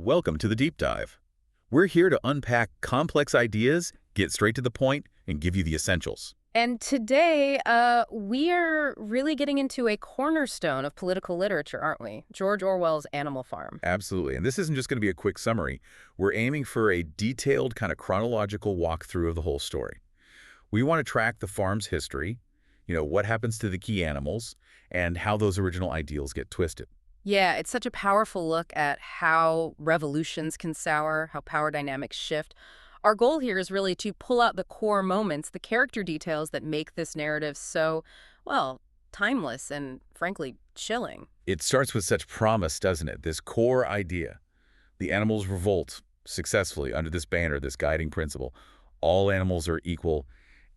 welcome to the Deep Dive. We're here to unpack complex ideas, get straight to the point, and give you the essentials. And today, we are really getting into a cornerstone of political literature, aren't we? George Orwell's Animal Farm. Absolutely, and this isn't just going to be a quick summary. We're aiming for a detailed, kind of chronological walkthrough of the whole story. We want to track the farm's history, what happens to the key animals, and how those original ideals get twisted. Yeah, it's such a powerful look at how revolutions can sour, how power dynamics shift. Our goal here is really to pull out the core moments, the character details that make this narrative so, well, timeless and, frankly, chilling. It starts with such promise, doesn't it? This core idea. The animals revolt successfully under this banner, this guiding principle. All animals are equal.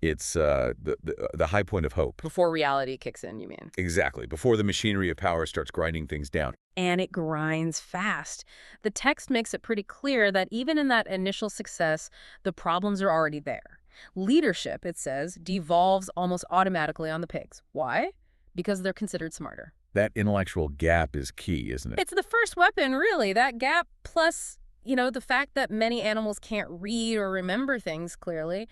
It's the high point of hope. Before reality kicks in, you mean? Exactly, before the machinery of power starts grinding things down. And it grinds fast. The text makes it pretty clear that even in that initial success, the problems are already there. Leadership, it says, devolves almost automatically on the pigs. Why? Because they're considered smarter. That intellectual gap is key, isn't it? It's the first weapon, really, that gap, plus, the fact that many animals can't read or remember things clearly.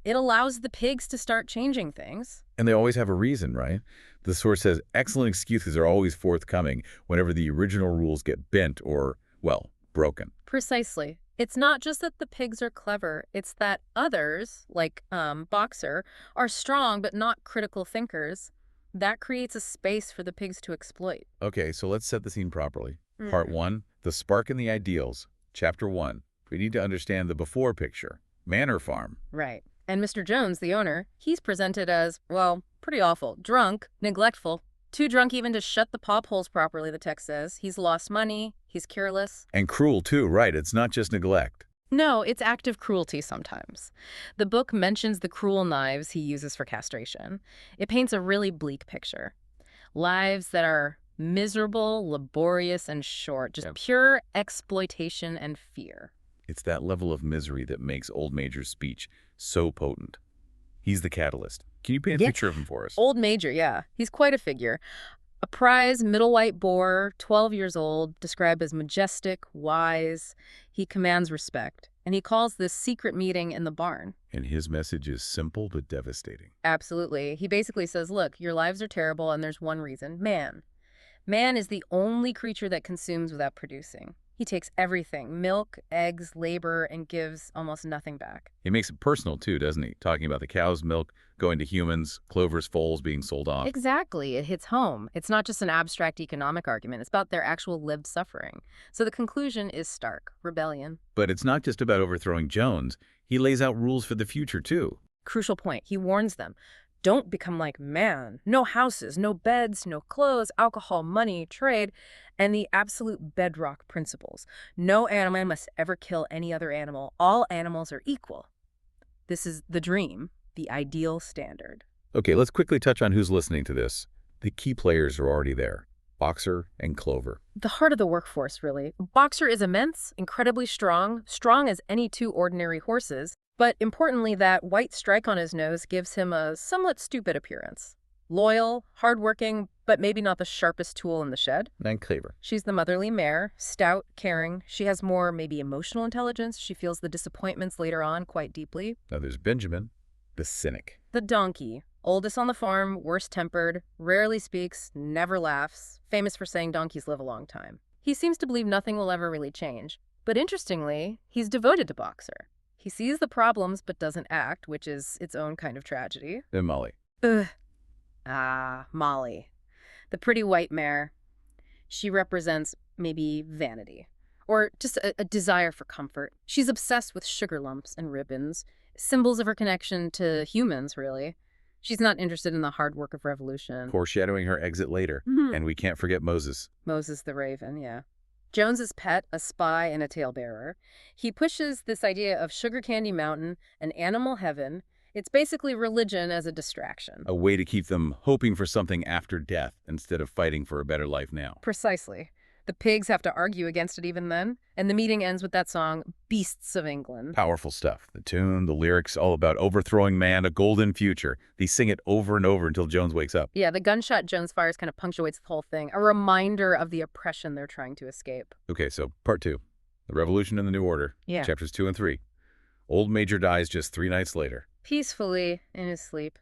It allows the pigs to start changing things. And they always have a reason, right? The source says excellent excuses are always forthcoming whenever the original rules get bent or, well, broken. Precisely. It's not just that the pigs are clever. It's that others, like Boxer, are strong but not critical thinkers. That creates a space for the pigs to exploit. Okay, so let's set the scene properly. Part 1, the spark and the ideals. Chapter 1, we need to understand the before picture. Manor farm. Right. And Mr. Jones, the owner, he's presented as, well, pretty awful. Drunk, neglectful, too drunk even to shut the pop holes properly, the text says. He's lost money, he's careless. And cruel, too, right? It's not just neglect. No, it's active cruelty sometimes. The book mentions the cruel knives he uses for castration. It paints a really bleak picture. Lives that are miserable, laborious, and short. Just pure exploitation and fear. It's that level of misery that makes Old Major's speech so potent. He's the catalyst. Can you paint a picture of him for us? Old Major, yeah. He's quite a figure. A prize middle white boar, 12 years old, described as majestic, wise. He commands respect. And he calls this secret meeting in the barn. And his message is simple but devastating. Absolutely. He basically says, look, your lives are terrible and there's one reason. Man. Man is the only creature that consumes without producing. He takes everything, milk, eggs, labor, and gives almost nothing back. He makes it personal, too, doesn't he? Talking about the cow's milk going to humans, Clover's foals being sold off. Exactly. It hits home. It's not just an abstract economic argument. It's about their actual lived suffering. So the conclusion is stark. Rebellion. But it's not just about overthrowing Jones. He lays out rules for the future, too. Crucial point. He warns them. Don't become like man. No houses, no beds, no clothes, alcohol, money, trade, and the absolute bedrock principles. No animal must ever kill any other animal. All animals are equal. This is the dream, the ideal standard. Okay, let's quickly touch on who's listening to this. The key players are already there. Boxer and Clover. The heart of the workforce, really. Boxer is immense, incredibly strong as any two ordinary horses. But importantly, that white strike on his nose gives him a somewhat stupid appearance. Loyal, hardworking, but maybe not the sharpest tool in the shed. And Clover. She's the motherly mare, stout, caring. She has more maybe emotional intelligence. She feels the disappointments later on quite deeply. Now there's Benjamin, the cynic. The donkey. Oldest on the farm, worst-tempered, rarely speaks, never laughs, famous for saying donkeys live a long time. He seems to believe nothing will ever really change. But interestingly, he's devoted to Boxer. He sees the problems but doesn't act, which is its own kind of tragedy. And Molly. Ugh. Molly. The pretty white mare. She represents maybe vanity. Or just a desire for comfort. She's obsessed with sugar lumps and ribbons. Symbols of her connection to humans, really. She's not interested in the hard work of revolution. Foreshadowing her exit later. And we can't forget Moses. Moses the raven, yeah. Jones's pet, a spy and a talebearer. He pushes this idea of Sugar Candy Mountain, an animal heaven. It's basically religion as a distraction. A way to keep them hoping for something after death instead of fighting for a better life now. Precisely. The pigs have to argue against it even then, and the meeting ends with that song, Beasts of England. Powerful stuff. The tune, the lyrics, all about overthrowing man, a golden future. They sing it over and over until Jones wakes up. Yeah, the gunshot Jones fires kind of punctuates the whole thing, a reminder of the oppression they're trying to escape. Okay, so part 2. The Revolution and the New Order, Yeah. chapters 2 and 3. Old Major dies just 3 nights later. Peacefully in his sleep.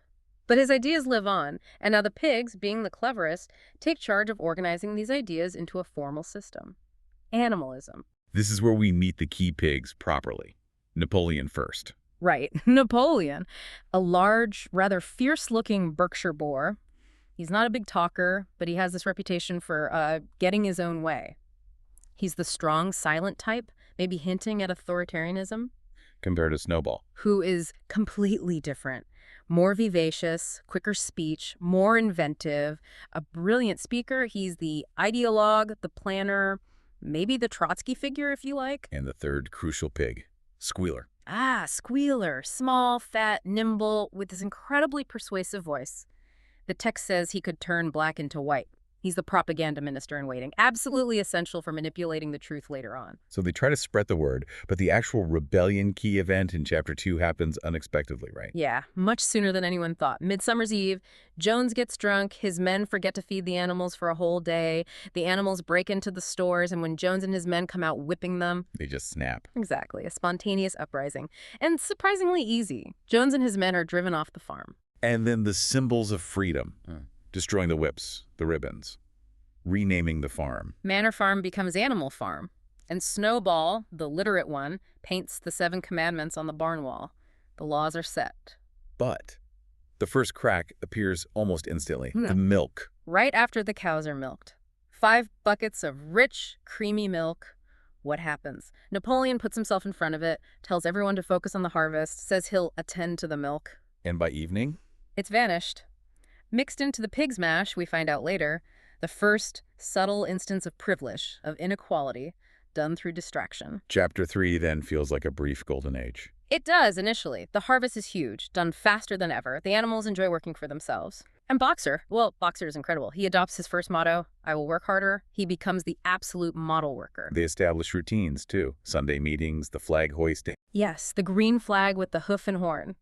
But his ideas live on, and now the pigs, being the cleverest, take charge of organizing these ideas into a formal system. Animalism. This is where we meet the key pigs properly. Napoleon first. Right, Napoleon. A large, rather fierce-looking Berkshire boar. He's not a big talker, but he has this reputation for getting his own way. He's the strong, silent type, maybe hinting at authoritarianism, Compared to Snowball. who is completely different. More vivacious, quicker speech, more inventive, a brilliant speaker. He's the ideologue, the planner, maybe the Trotsky figure, if you like. And the third crucial pig, Squealer. Ah, Squealer, small, fat, nimble, with this incredibly persuasive voice. The text says he could turn black into white. He's the propaganda minister in waiting, absolutely essential for manipulating the truth later on. So they try to spread the word, but the actual rebellion key event in chapter 2 happens unexpectedly, right? Yeah, much sooner than anyone thought. Midsummer's Eve, Jones gets drunk, his men forget to feed the animals for a whole day, the animals break into the stores, and when Jones and his men come out whipping them... They just snap. Exactly, a spontaneous uprising. And surprisingly easy. Jones and his men are driven off the farm. And then the symbols of freedom. Destroying the whips, the ribbons, renaming the farm. Manor Farm becomes Animal Farm. And Snowball, the literate one, paints the 7 commandments on the barn wall. The laws are set. But the first crack appears almost instantly. Hmm. The milk. Right after the cows are milked. 5 buckets of rich, creamy milk. What happens? Napoleon puts himself in front of it, tells everyone to focus on the harvest, says he'll attend to the milk. And by evening, It's vanished. Mixed into the pig's mash, we find out later, the first subtle instance of privilege, of inequality, done through distraction. chapter 3 then feels like a brief golden age. It does, initially. The harvest is huge, done faster than ever. The animals enjoy working for themselves. And Boxer is incredible. He adopts his first motto, I will work harder. He becomes the absolute model worker. They establish routines, too. Sunday meetings, the flag hoisting. Yes, the green flag with the hoof and horn.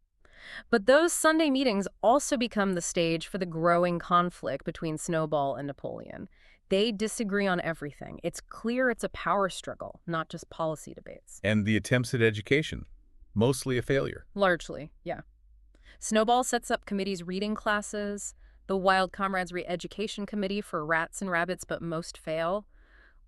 But those Sunday meetings also become the stage for the growing conflict between Snowball and Napoleon. They disagree on everything. It's clear it's a power struggle, not just policy debates. And the attempts at education, mostly a failure. Largely, yeah. Snowball sets up committees reading classes, the Wild Comrades Re-Education Committee for rats and rabbits, but most fail.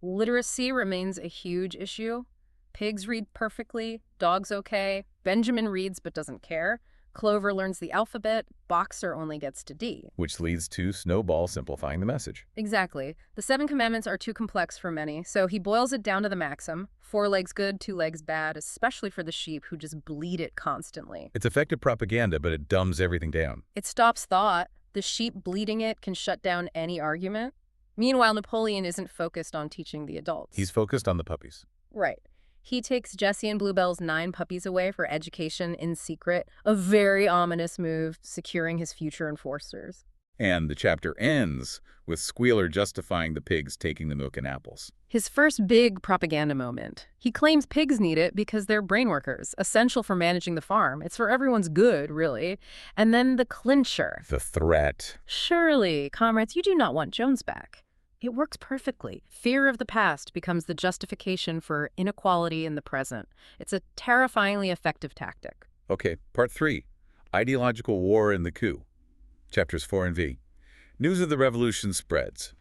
Literacy remains a huge issue. Pigs read perfectly, dogs okay, Benjamin reads but doesn't care. Clover learns the alphabet, Boxer only gets to D. Which leads to Snowball simplifying the message. Exactly. The 7 commandments are too complex for many, so he boils it down to the maxim. 4 legs good, 2 legs bad, especially for the sheep who just bleed it constantly. It's effective propaganda, but it dumbs everything down. It stops thought. The sheep bleeding it can shut down any argument. Meanwhile, Napoleon isn't focused on teaching the adults. He's focused on the puppies. Right. He takes Jessie and Bluebell's 9 puppies away for education in secret, a very ominous move, securing his future enforcers. And the chapter ends with Squealer justifying the pigs taking the milk and apples. His first big propaganda moment. He claims pigs need it because they're brain workers, essential for managing the farm. It's for everyone's good, really. And then the clincher. The threat. Surely, comrades, you do not want Jones back. It works perfectly. Fear of the past becomes the justification for inequality in the present. It's a terrifyingly effective tactic. Okay, part 3. Ideological war and the coup. Chapters 4 and V. News of the revolution spreads.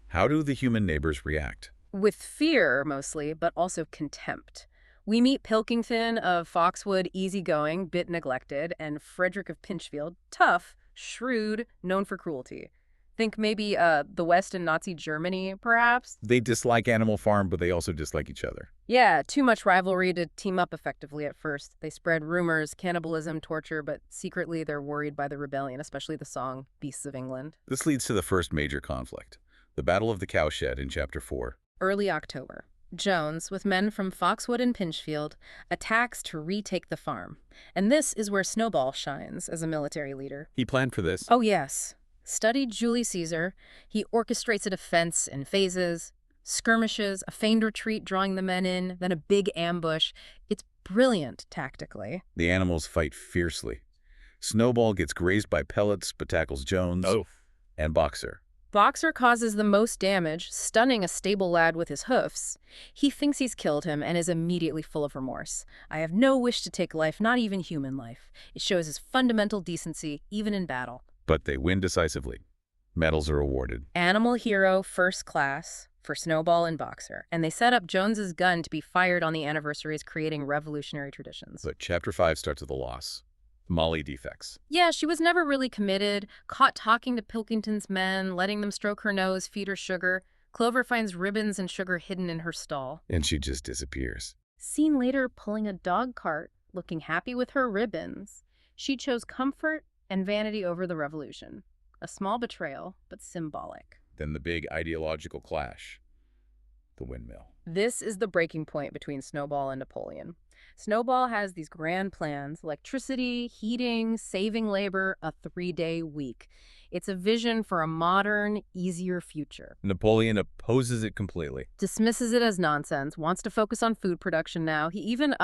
How do the human neighbors react? With fear, mostly, but also contempt. We meet Pilkington of Foxwood, easygoing, bit neglected, and Frederick of Pinchfield, tough, shrewd, known for cruelty. Think maybe the West and Nazi Germany, perhaps? They dislike Animal Farm, but they also dislike each other. Yeah, too much rivalry to team up effectively at first. They spread rumors, cannibalism, torture, but secretly they're worried by the rebellion, especially the song Beasts of England. This leads to the first major conflict, the Battle of the Cowshed in Chapter 4. Early October. Jones, with men from Foxwood and Pinchfield, attacks to retake the farm. And this is where Snowball shines as a military leader. He planned for this. Oh, yes. Studied Julius Caesar, he orchestrates a defense in phases, skirmishes, a feigned retreat drawing the men in, then a big ambush. It's brilliant tactically. The animals fight fiercely. Snowball gets grazed by pellets but tackles Jones and Boxer. Boxer causes the most damage, stunning a stable lad with his hoofs. He thinks he's killed him and is immediately full of remorse. I have no wish to take life, not even human life. It shows his fundamental decency, even in battle. But they win decisively. Medals are awarded. Animal hero first class for Snowball and Boxer, and they set up Jones's gun to be fired on the anniversaries, creating revolutionary traditions. But Chapter 5 starts with a loss. Molly defects. Yeah, she was never really committed, caught talking to Pilkington's men, letting them stroke her nose, feed her sugar. Clover finds ribbons and sugar hidden in her stall. And she just disappears. Seen later pulling a dog cart, looking happy with her ribbons. She chose comfort and vanity over the revolution. A small betrayal, but symbolic. Then the big ideological clash. The windmill. This is the breaking point between Snowball and Napoleon. Snowball has these grand plans: electricity, heating, saving labor, a 3-day week. It's a vision for a modern, easier future. Napoleon opposes it completely. Dismisses it as nonsense, wants to focus on food production now. He even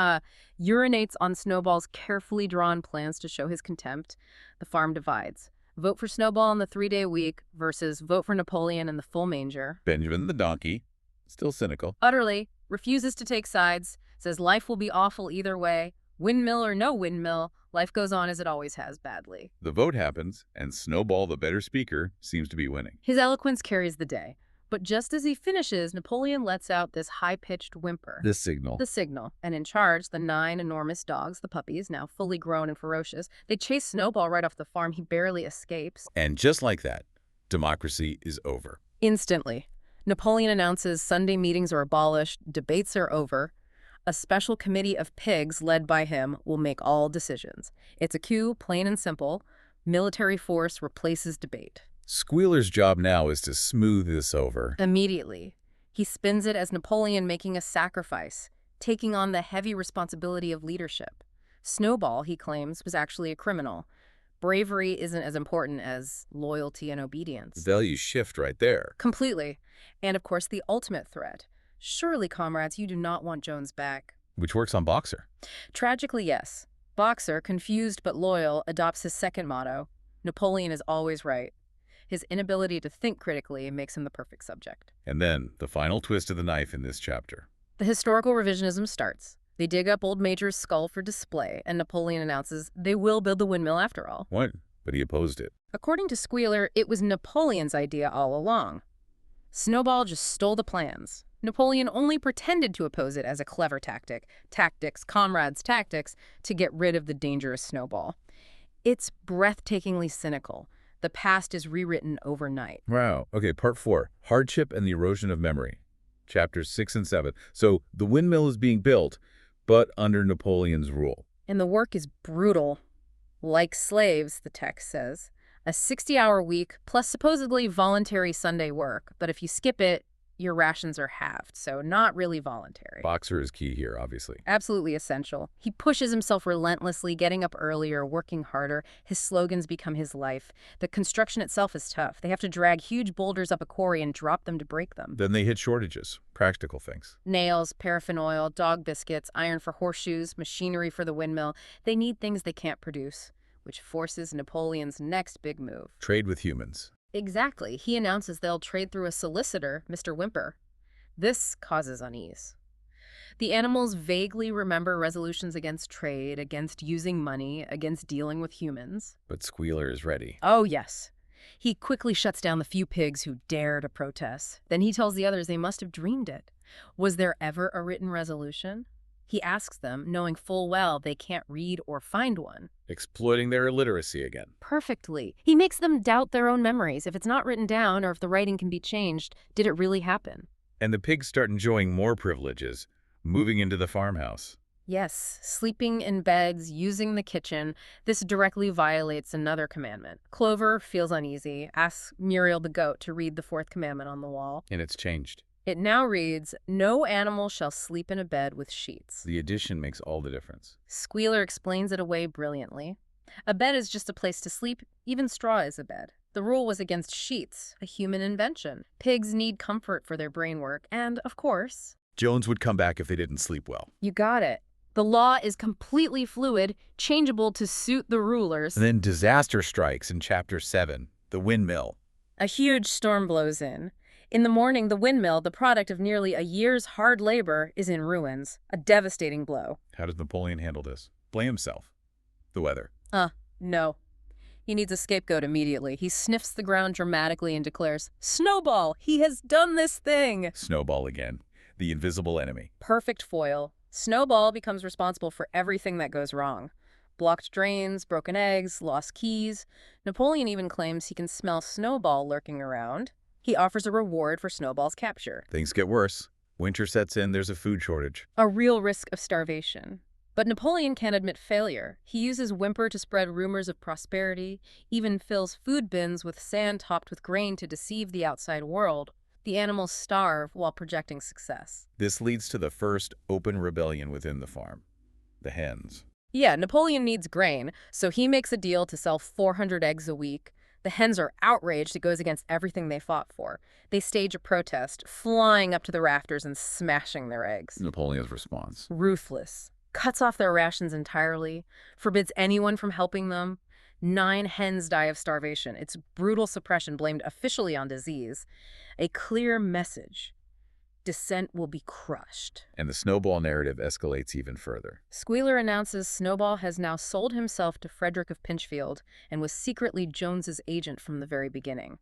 urinates on Snowball's carefully drawn plans to show his contempt. The farm divides. Vote for Snowball in the 3-day week versus vote for Napoleon in the full manger. Benjamin the donkey, still cynical. Utterly refuses to take sides, says life will be awful either way. Windmill or no windmill, life goes on as it always has, badly. The vote happens, and Snowball, the better speaker, seems to be winning. His eloquence carries the day. But just as he finishes, Napoleon lets out this high-pitched whimper. The signal. The signal. And in charge, the 9 enormous dogs, the puppies, now fully grown and ferocious. They chase Snowball right off the farm. He barely escapes. And just like that, democracy is over. Instantly. Napoleon announces Sunday meetings are abolished, debates are over. A special committee of pigs led by him will make all decisions. It's a coup, plain and simple. Military force replaces debate. Squealer's job now is to smooth this over. Immediately, he spins it as Napoleon making a sacrifice, taking on the heavy responsibility of leadership. Snowball, he claims, was actually a criminal. Bravery isn't as important as loyalty and obedience. Values shift right there. Completely. And of course, the ultimate threat. Surely, comrades, you do not want Jones back. Which works on Boxer. Tragically, yes. Boxer, confused but loyal, adopts his second motto: Napoleon is always right. His inability to think critically makes him the perfect subject. And then, the final twist of the knife in this chapter. The historical revisionism starts. They dig up old Major's skull for display, and Napoleon announces they will build the windmill after all. What? But he opposed it. According to Squealer, it was Napoleon's idea all along. Snowball just stole the plans. Napoleon only pretended to oppose it as a clever tactics, comrades' tactics, to get rid of the dangerous Snowball. It's breathtakingly cynical. The past is rewritten overnight. Wow. Okay, part 4. Hardship and the erosion of memory. Chapters 6 and 7. So, the windmill is being built, but under Napoleon's rule. And the work is brutal. Like slaves, the text says. A 60-hour week plus supposedly voluntary Sunday work. But if you skip it, your rations are halved, so not really voluntary. Boxer is key here, obviously. Absolutely essential. He pushes himself relentlessly, getting up earlier, working harder. His slogans become his life. The construction itself is tough. They have to drag huge boulders up a quarry and drop them to break them. Then they hit shortages, practical things. Nails, paraffin oil, dog biscuits, iron for horseshoes, machinery for the windmill. They need things they can't produce, which forces Napoleon's next big move. Trade with humans. Exactly. He announces they'll trade through a solicitor, Mr. Whymper. This causes unease. The animals vaguely remember resolutions against trade, against using money, against dealing with humans. But Squealer is ready. Oh, yes. He quickly shuts down the few pigs who dare to protest. Then he tells the others they must have dreamed it. Was there ever a written resolution? He asks them, knowing full well they can't read or find one. Exploiting their illiteracy again. Perfectly. He makes them doubt their own memories. If it's not written down or if the writing can be changed, did it really happen? And the pigs start enjoying more privileges, moving into the farmhouse. Yes, sleeping in beds, using the kitchen. This directly violates another commandment. Clover feels uneasy, asks Muriel the goat to read the 4th commandment on the wall. And it's changed. It now reads, "No animal shall sleep in a bed with sheets." The addition makes all the difference. Squealer explains it away brilliantly. A bed is just a place to sleep. Even straw is a bed. The rule was against sheets, a human invention. Pigs need comfort for their brain work, and, of course... Jones would come back if they didn't sleep well. You got it. The law is completely fluid, changeable to suit the rulers. And then disaster strikes in Chapter 7, the windmill. A huge storm blows in. In the morning, the windmill, the product of nearly a year's hard labor, is in ruins. A devastating blow. How does Napoleon handle this? Blame himself. The weather. No. He needs a scapegoat immediately. He sniffs the ground dramatically and declares, "Snowball! He has done this thing!" Snowball again. The invisible enemy. Perfect foil. Snowball becomes responsible for everything that goes wrong. Blocked drains, broken eggs, lost keys. Napoleon even claims he can smell Snowball lurking around. He offers a reward for Snowball's capture. Things get worse. Winter sets in, there's a food shortage. A real risk of starvation. But Napoleon can't admit failure. He uses whimper to spread rumors of prosperity, even fills food bins with sand topped with grain to deceive the outside world. The animals starve while projecting success. This leads to the first open rebellion within the farm. The hens. Yeah, Napoleon needs grain, so he makes a deal to sell 400 eggs a week. The hens are outraged. It goes against everything they fought for. They stage a protest, flying up to the rafters and smashing their eggs. Napoleon's response. Ruthless. Cuts off their rations entirely, forbids anyone from helping them. 9 hens die of starvation. It's brutal suppression blamed officially on disease. A clear message. Dissent will be crushed. And the snowball narrative escalates even further. Squealer announces Snowball has now sold himself to Frederick of Pinchfield and was secretly Jones's agent from the very beginning.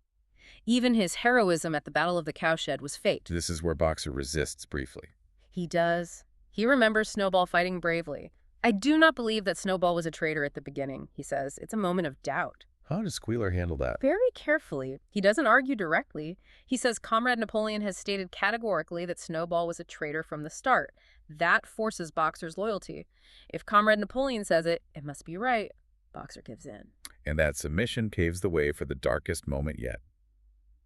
Even his heroism at the Battle of the Cowshed was faked. This is where Boxer resists briefly. He does. He remembers Snowball fighting bravely. "I do not believe that Snowball was a traitor at the beginning," he says. "It's a moment of doubt." How does Squealer handle that? Very carefully. He doesn't argue directly. He says Comrade Napoleon has stated categorically that Snowball was a traitor from the start. That forces Boxer's loyalty. If Comrade Napoleon says it, it must be right. Boxer gives in. And that submission paves the way for the darkest moment yet.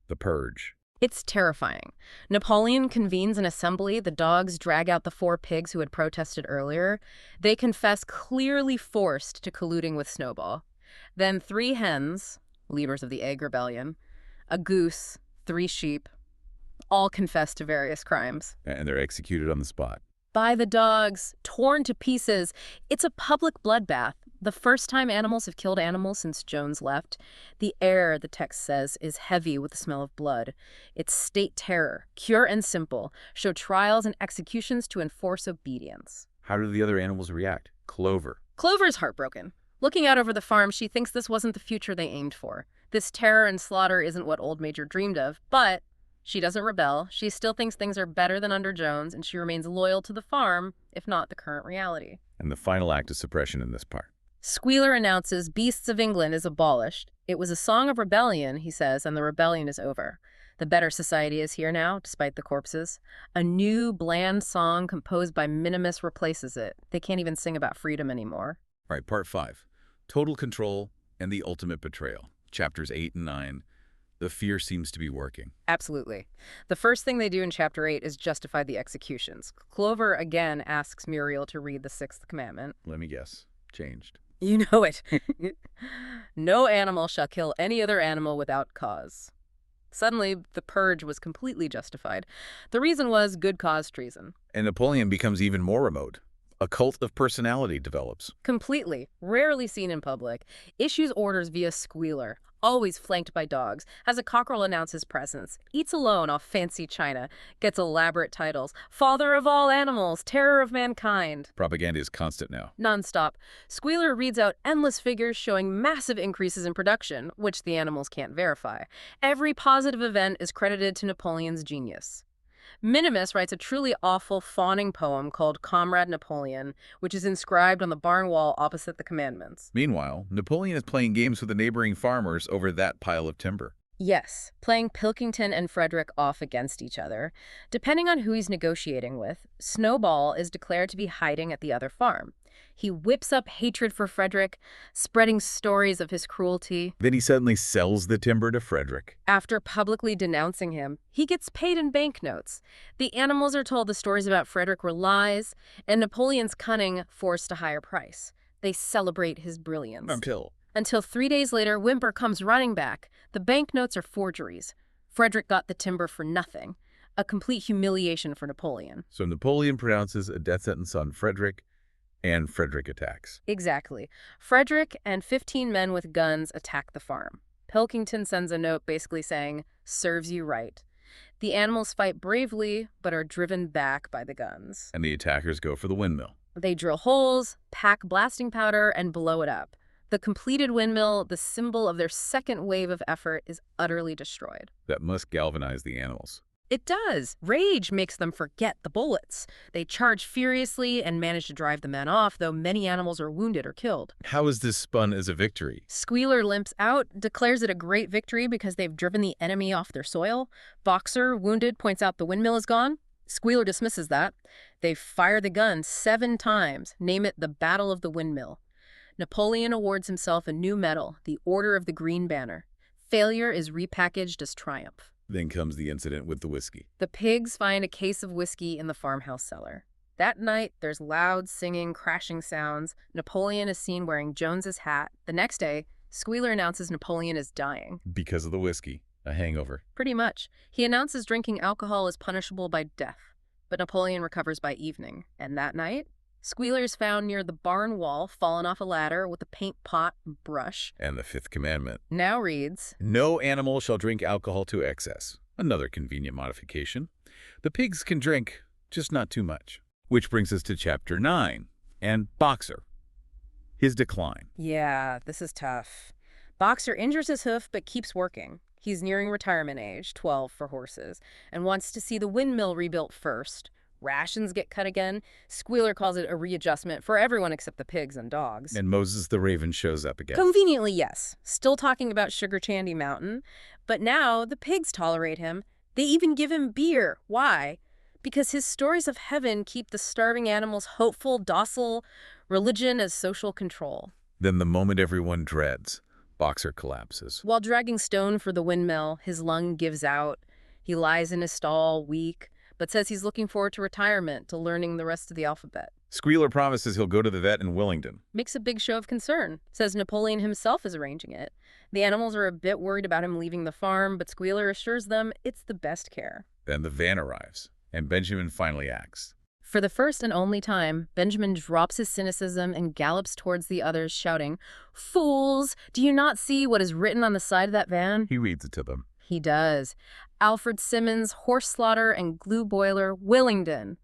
The Purge. It's terrifying. Napoleon convenes an assembly. The dogs drag out the 4 pigs who had protested earlier. They confess clearly forced to colluding with Snowball. Then 3 hens, leaders of the egg rebellion, a goose, 3 sheep, all confess to various crimes. And they're executed on the spot. By the dogs, torn to pieces. It's a public bloodbath. The first time animals have killed animals since Jones left. The air, the text says, is heavy with the smell of blood. It's state terror, pure and simple. Show trials and executions to enforce obedience. How do the other animals react? Clover. Clover's heartbroken. Looking out over the farm, she thinks this wasn't the future they aimed for. This terror and slaughter isn't what Old Major dreamed of, but she doesn't rebel. She still thinks things are better than under Jones, and she remains loyal to the farm, if not the current reality. And the final act of suppression in this part. Squealer announces Beasts of England is abolished. It was a song of rebellion, he says, and the rebellion is over. The better society is here now, despite the corpses. A new, bland song composed by Minimus replaces it. They can't even sing about freedom anymore. All right, part 5. Total control and the ultimate betrayal. Chapters 8 and 9. The fear seems to be working. Absolutely. The first thing they do in Chapter 8 is justify the executions. Clover again asks Muriel to read the 6th commandment. Let me guess. Changed. You know it. No animal shall kill any other animal without cause. Suddenly, the purge was completely justified. The reason was good cause treason. And Napoleon becomes even more remote. A cult of personality develops. Completely. Rarely seen in public. Issues orders via squealer. Always flanked by dogs. Has a cockerel announce his presence. Eats alone off fancy china. Gets elaborate titles. Father of all animals. Terror of mankind. Propaganda is constant now. Non-stop. Squealer reads out endless figures showing massive increases in production, which the animals can't verify. Every positive event is credited to Napoleon's genius. Minimus writes a truly awful, fawning poem called Comrade Napoleon, which is inscribed on the barn wall opposite the commandments. Meanwhile, Napoleon is playing games with the neighboring farmers over that pile of timber. Yes, playing Pilkington and Frederick off against each other. Depending on who he's negotiating with, Snowball is declared to be hiding at the other farm. He whips up hatred for Frederick, spreading stories of his cruelty. Then he suddenly sells the timber to Frederick. After publicly denouncing him, he gets paid in banknotes. The animals are told the stories about Frederick were lies, and Napoleon's cunning forced a higher price. They celebrate his brilliance. Until 3 days later, Whymper comes running back. The banknotes are forgeries. Frederick got the timber for nothing. A complete humiliation for Napoleon. So Napoleon pronounces a death sentence on Frederick, and Frederick attacks. Exactly. Frederick and 15 men with guns attack the farm. Pilkington sends a note basically saying, "Serves you right." The animals fight bravely, but are driven back by the guns. And the attackers go for the windmill. They drill holes, pack blasting powder, and blow it up. The completed windmill, the symbol of their second wave of effort, is utterly destroyed. That must galvanize the animals. It does. Rage makes them forget the bullets. They charge furiously and manage to drive the men off, though many animals are wounded or killed. How is this spun as a victory? Squealer limps out, declares it a great victory because they've driven the enemy off their soil. Boxer, wounded, points out the windmill is gone. Squealer dismisses that. They fire the gun 7 times, name it the Battle of the Windmill. Napoleon awards himself a new medal, the Order of the Green Banner. Failure is repackaged as triumph. Then comes the incident with the whiskey. The pigs find a case of whiskey in the farmhouse cellar. That night, there's loud singing, crashing sounds. Napoleon is seen wearing Jones's hat. The next day, Squealer announces Napoleon is dying. Because of the whiskey. A hangover. Pretty much. He announces drinking alcohol is punishable by death. But Napoleon recovers by evening. And that night, Squealer is found near the barn wall, fallen off a ladder with a paint pot and brush. And the 5th commandment now reads, "No animal shall drink alcohol to excess." Another convenient modification. The pigs can drink, just not too much. Which brings us to Chapter 9, and Boxer. His decline. Yeah, this is tough. Boxer injures his hoof but keeps working. He's nearing retirement age, 12 for horses, and wants to see the windmill rebuilt first. Rations get cut again. Squealer calls it a readjustment for everyone except the pigs and dogs. And Moses the Raven shows up again. Conveniently, yes. Still talking about Sugar Chandy Mountain. But now the pigs tolerate him. They even give him beer. Why? Because his stories of heaven keep the starving animals hopeful, docile, religion as social control. Then the moment everyone dreads, Boxer collapses. While dragging stone for the windmill, his lung gives out. He lies in his stall, weak, but says he's looking forward to retirement, to learning the rest of the alphabet. Squealer promises he'll go to the vet in Willingdon. Makes a big show of concern. Says Napoleon himself is arranging it. The animals are a bit worried about him leaving the farm, but Squealer assures them it's the best care. Then the van arrives, and Benjamin finally acts. For the first and only time, Benjamin drops his cynicism and gallops towards the others, shouting, "Fools! Do you not see what is written on the side of that van?" He reads it to them. He does. Alfred Simmons, horse slaughter and glue boiler, Willingdon.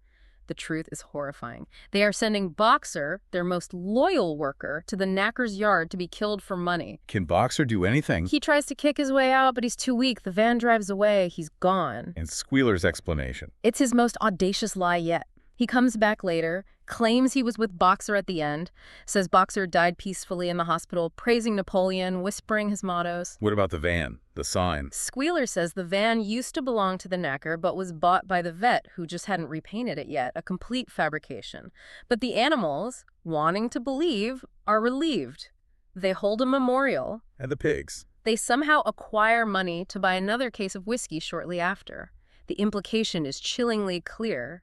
The truth is horrifying. They are sending Boxer, their most loyal worker, to the knacker's yard to be killed for money. Can Boxer do anything? He tries to kick his way out, but he's too weak. The van drives away. He's gone. And Squealer's explanation. It's his most audacious lie yet. He comes back later, claims he was with Boxer at the end, says Boxer died peacefully in the hospital, praising Napoleon, whispering his mottos. What about the van, the sign? Squealer says the van used to belong to the knacker, but was bought by the vet, who just hadn't repainted it yet, a complete fabrication. But the animals, wanting to believe, are relieved. They hold a memorial. And the pigs. They somehow acquire money to buy another case of whiskey shortly after. The implication is chillingly clear.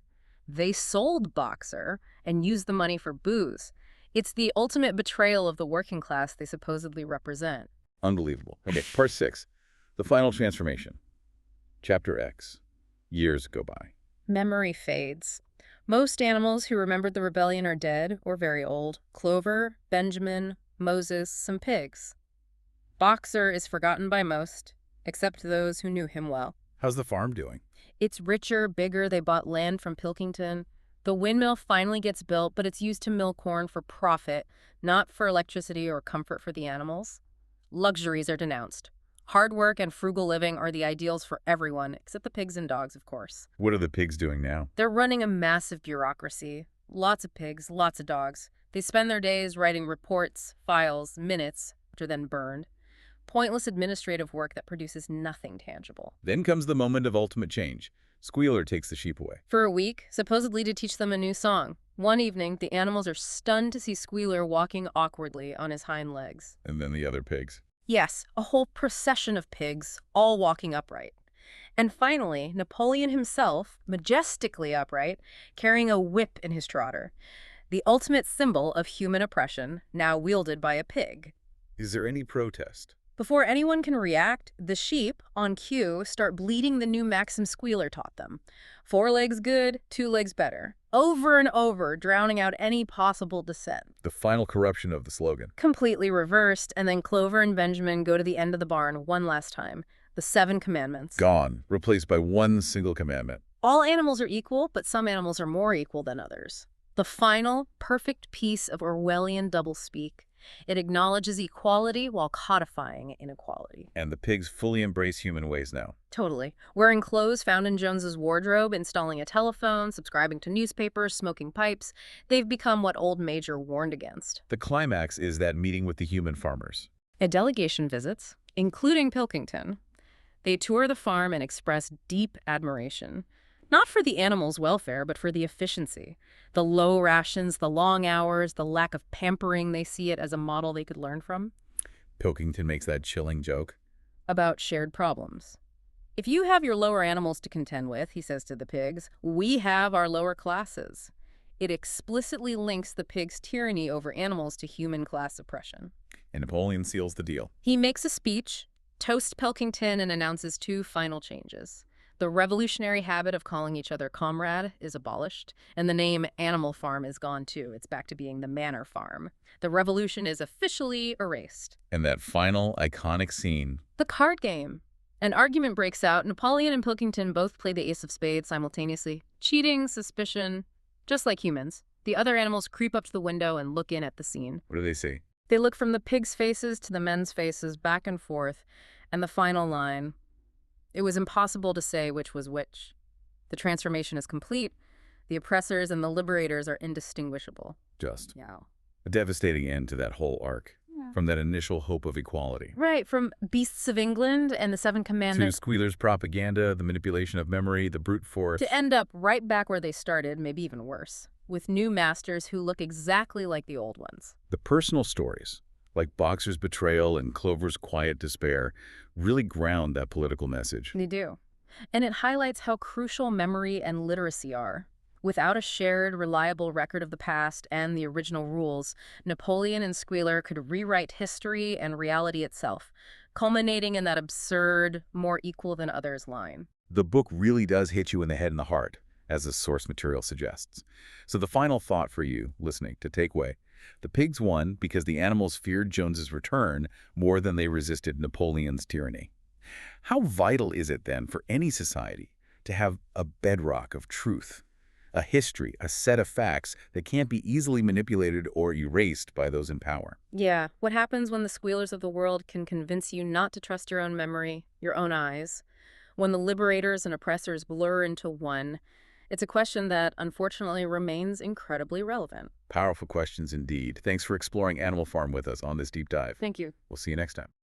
They sold Boxer and used the money for booze. It's the ultimate betrayal of the working class they supposedly represent. Unbelievable. Okay, part 6. The final transformation. Chapter X. Years go by. Memory fades. Most animals who remembered the rebellion are dead or very old. Clover, Benjamin, Moses, some pigs. Boxer is forgotten by most, except those who knew him well. How's the farm doing? It's richer, bigger. They bought land from Pilkington. The windmill finally gets built, but it's used to mill corn for profit, not for electricity or comfort for the animals. Luxuries are denounced. Hard work and frugal living are the ideals for everyone, except the pigs and dogs, of course. What are the pigs doing now? They're running a massive bureaucracy. Lots of pigs, lots of dogs. They spend their days writing reports, files, minutes, which are then burned. Pointless administrative work that produces nothing tangible. Then comes the moment of ultimate change. Squealer takes the sheep away. For a week, supposedly to teach them a new song. One evening, the animals are stunned to see Squealer walking awkwardly on his hind legs. And then the other pigs. Yes, a whole procession of pigs, all walking upright. And finally, Napoleon himself, majestically upright, carrying a whip in his trotter. The ultimate symbol of human oppression, now wielded by a pig. Is there any protest? Before anyone can react, the sheep, on cue, start bleating the new maxim Squealer taught them. 4 legs good, 2 legs better. Over and over, drowning out any possible dissent. The final corruption of the slogan. Completely reversed, and then Clover and Benjamin go to the end of the barn one last time. The 7 commandments. Gone, replaced by one single commandment. All animals are equal, but some animals are more equal than others. The final, perfect piece of Orwellian doublespeak. It acknowledges equality while codifying inequality. And the pigs fully embrace human ways now. Totally. Wearing clothes found in Jones's wardrobe, installing a telephone, subscribing to newspapers, smoking pipes, they've become what old Major warned against. The climax is that meeting with the human farmers. A delegation visits, including Pilkington. They tour the farm and express deep admiration. Not for the animals' welfare, but for the efficiency. The low rations, the long hours, the lack of pampering, they see it as a model they could learn from. Pilkington makes that chilling joke. About shared problems. If you have your lower animals to contend with, he says to the pigs, we have our lower classes. It explicitly links the pigs' tyranny over animals to human class oppression. And Napoleon seals the deal. He makes a speech, toasts Pilkington, and announces 2 final changes. The revolutionary habit of calling each other comrade is abolished, and the name Animal Farm is gone too. It's back to being the Manor Farm. The revolution is officially erased. And that final, iconic scene. The card game. An argument breaks out. Napoleon and Pilkington both play the ace of spades simultaneously. Cheating, suspicion, just like humans. The other animals creep up to the window and look in at the scene. What do they see? They look from the pigs' faces to the men's faces, back and forth, and the final line. It was impossible to say which was which. The transformation is complete. The oppressors and the liberators are indistinguishable. Just Yeah. a devastating end to that whole arc. Yeah. From that initial hope of equality. Right, from Beasts of England and the 7 To Commandments Squealer's propaganda, the manipulation of memory, the brute force. to end up right back where they started, maybe even worse, with new masters who look exactly like the old ones. The personal stories, like Boxer's betrayal and Clover's quiet despair, really ground that political message. They do. And it highlights how crucial memory and literacy are. Without a shared, reliable record of the past and the original rules, Napoleon and Squealer could rewrite history and reality itself, culminating in that absurd, more equal than others line. The book really does hit you in the head and the heart, as the source material suggests. So the final thought for you, listening, to take away. The pigs won because the animals feared Jones's return more than they resisted Napoleon's tyranny. How vital is it then for any society to have a bedrock of truth, a history, a set of facts that can't be easily manipulated or erased by those in power? Yeah, what happens when the squealers of the world can convince you not to trust your own memory, your own eyes? When the liberators and oppressors blur into one? It's a question that, unfortunately, remains incredibly relevant. Powerful questions indeed. Thanks for exploring Animal Farm with us on this deep dive. Thank you. We'll see you next time.